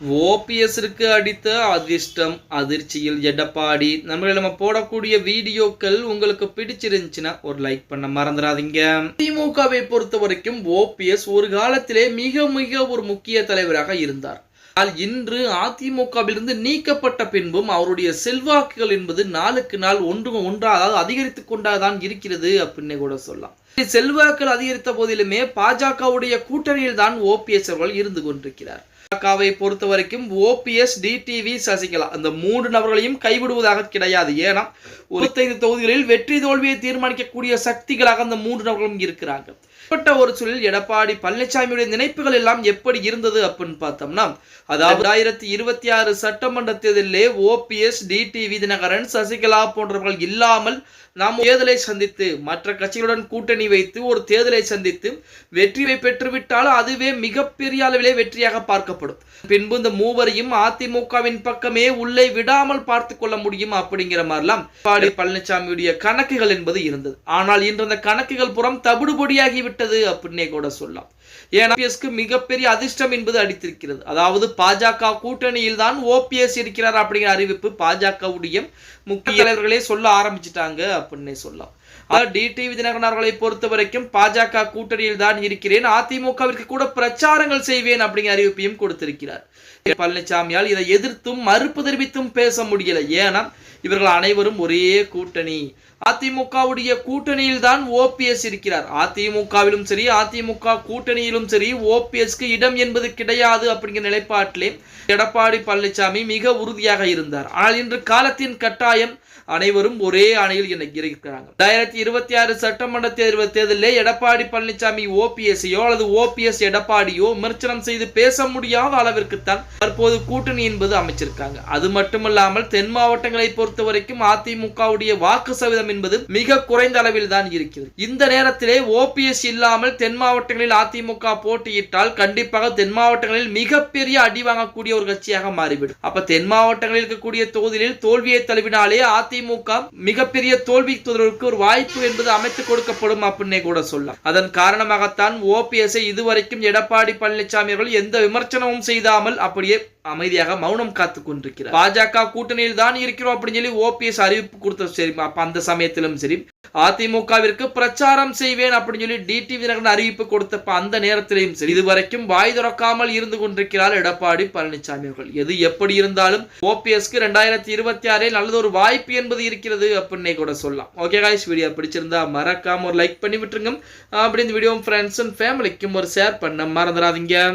ஓபிஎஸ்ற்கு அடித்த அதிர்ஷ்டம் அதிர்ச்சியில் எடப்பாடி. நம்ம போடக்கூடிய வீடியோக்கள் உங்களுக்கு பிடிச்சிருந்துச்சுன்னா ஒரு லைக் பண்ண மறந்துடாதீங்க. திமுகவை பொறுத்த வரைக்கும் ஓபிஎஸ் ஒரு காலத்திலே மிக மிக ஒரு முக்கிய தலைவராக இருந்தார். இன்று அதிமுகவிலிருந்து நீக்கப்பட்ட பின்பும் அவருடைய செல்வாக்குகள் என்பது நாளுக்கு நாள் ஒன்றாக அதிகரித்து கொண்டாதான் இருக்கிறது அப்படின்னு கூட சொல்லலாம். செல்வாக்கள் அதிகரித்த போதிலுமே பாஜகவுடைய கூட்டணியில் தான் ஓபிஎஸ் அவர்கள் இருந்து கொண்டிருக்கிறார். பாஜகவை பொறுத்த வரைக்கும் ஓபிஎஸ், டிடிவி, சசிகலா அந்த 3 நபர்களையும் கைவிடுவதாக கிடையாது. ஏன்னா 25 தொகுதிகளில் வெற்றி தோல்வியை தீர்மானிக்கக்கூடிய சக்திகளாக அந்த 3 நபர்களும் இருக்கிறாங்க. ஒரு சூழலில் எடப்பாடி பழனிசாமியுடைய நினைப்புகள் எல்லாம் எப்படி இருந்தது அப்படின்னு பார்த்தோம்னா, அதாவது 2026 சட்டமன்ற தேர்தலிலே ஓபிஎஸ், டிடிவி தினகரன், சசிகலா போன்றவர்கள் இல்லாமல் நாம் தேர்தலை சந்தித்து மற்ற கட்சிகளுடன் கூட்டணி வைத்து ஒரு தேர்தலை சந்தித்து வெற்றியை பெற்றுவிட்டால் அதுவே மிகப்பெரிய அளவிலே வெற்றியாக பார்க்கப்படும். பின்பு இந்த மூவரையும் அதிமுகவின் பக்கமே உள்ளே விடாமல் பார்த்து கொள்ள முடியும் அப்படிங்கிற மாதிரிலாம் எடப்பாடி பழனிசாமியுடைய கணக்குகள் என்பது இருந்தது. ஆனால் இன்று அந்த கணக்குகள் புறம் தவிடுபொடியாகி விட்டது அப்படின்னே கூட சொல்லலாம். ஏன்னா மிகப்பெரிய அதிர்ஷ்டம் என்பது அடித்திருக்கிறது. அதாவது பாஜக கூட்டணியில் தான் ஓபிஎஸ் இருக்கிறார் அப்படிங்கிற அறிவிப்பு பாஜகவுடைய முக்கிய தலைவர்களே சொல்ல ஆரம்பிச்சிட்டாங்க அப்படின்னே சொல்லலாம். டிடிவி தினகரன் அவர்களை பொறுத்த வரைக்கும் பாஜக கூட்டணியில் தான் இருக்கிறேன், அதிமுகவிற்கு கூட பிரச்சாரங்கள் செய்வேன் அப்படிங்கிற அறிவிப்பையும் கொடுத்திருக்கிறார். பழனிசாமியால் இதை எதிர்த்தும் மறுப்பு தெரிவித்தும் பேச முடியல. ஏன்னா இவர்கள் அனைவரும் ஒரே கூட்டணி, அதிமுகவுடைய கூட்டணியில் தான் ஓபிஎஸ் இருக்கிறார். அதிமுகவிலும் சரி அதிமுக கூட்டணியிலும் சரி ஓபிஎஸ்க்கு இடம் என்பது கிடையாது அப்படிங்கிற நிலைப்பாட்டிலே எடப்பாடி பழனிசாமி மிக உறுதியாக இருந்தார். ஆனால் இன்று காலத்தின் கட்டாயம் அனைவரும் ஒரே அணையில் இருக்கிறாங்க. 2026 சட்டமன்ற தேர்தலிலே எடப்பாடி பழனிசாமி ஓபிஎஸ்ஸையோ அல்லது ஓபிஎஸ் எடப்பாடியோ விமர்சனம் செய்து பேச முடியாத அளவிற்குத்தான் தற்போது கூட்டணி என்பது அமைச்சிருக்காங்க. அது மட்டுமல்லாமல் தென் மாவட்டங்களை பொறுத்த வரைக்கும் அதிமுகவுடைய வாக்கு சதவீதம் என்பது மிக குறைந்த அளவில் தான் இருக்கிறது. இந்த நேரத்திலே ஓபிஎஸ் இல்லாமல் தென் மாவட்டங்களில் அதிமுக போட்டியிட்டால் கண்டிப்பாக தென் மாவட்டங்களில் மிகப்பெரிய அடி வாங்கக்கூடிய ஒரு கட்சியாக மாறிவிடும். அப்ப தென் மாவட்டங்களில் இருக்கக்கூடிய தொகுதியில் தோல்வியை தழுவினாலே அதிமுக மிகப்பெரிய தோல்வி தொடருக்கு ஒரு வாய்ப்பு என்பது அமைத்துக் கொடுக்கப்படும் அப்படின்னே கூட சொல்லலாம். அதன் காரணமாகத்தான் ஓபிஎஸ் இதுவரைக்கும் எடப்பாடி பழனிசாமி அவர்கள் எந்த விமர்சனமும் செய்தாமல் அப்படியே அமைதியாக மௌனம் காத்துக் கொண்டிருக்கிறார். பாஜக கூட்டணியில் தான் இருக்கிறோம் அப்படின்னு சொல்லி ஓபிஎஸ் அறிவிப்பு கொடுத்த சரி, அப்ப அந்த சமயத்திலும் சரி அதிமுகவிற்கு பிரச்சாரம் செய்வேன் அப்படின்னு சொல்லி டிடிவி தினகரன் அறிவிப்பு கொடுத்த அந்த நேரத்திலையும் சரி இதுவரைக்கும் வாய் திறக்காமல் இருந்து கொண்டிருக்கிறார் எடப்பாடி பழனிசாமி அவர்கள். எது எப்படி இருந்தாலும் ஓபிஎஸ்க்கு 2026 நல்லது ஒரு வாய்ப்பு என்பது இருக்கிறது அப்படின்னே கூட சொல்லலாம். ஓகே गाइस, வீடியோ பிடிச்சிருந்தா மறக்காம ஒரு லைக் பண்ணி விட்டுருங்க. அப்படி இந்த வீடியோ ஃப்ரெண்ட்ஸ் அண்ட் ஃபேமிலிக்கும் ஒரு ஷேர் பண்ண மறந்துடாதீங்க.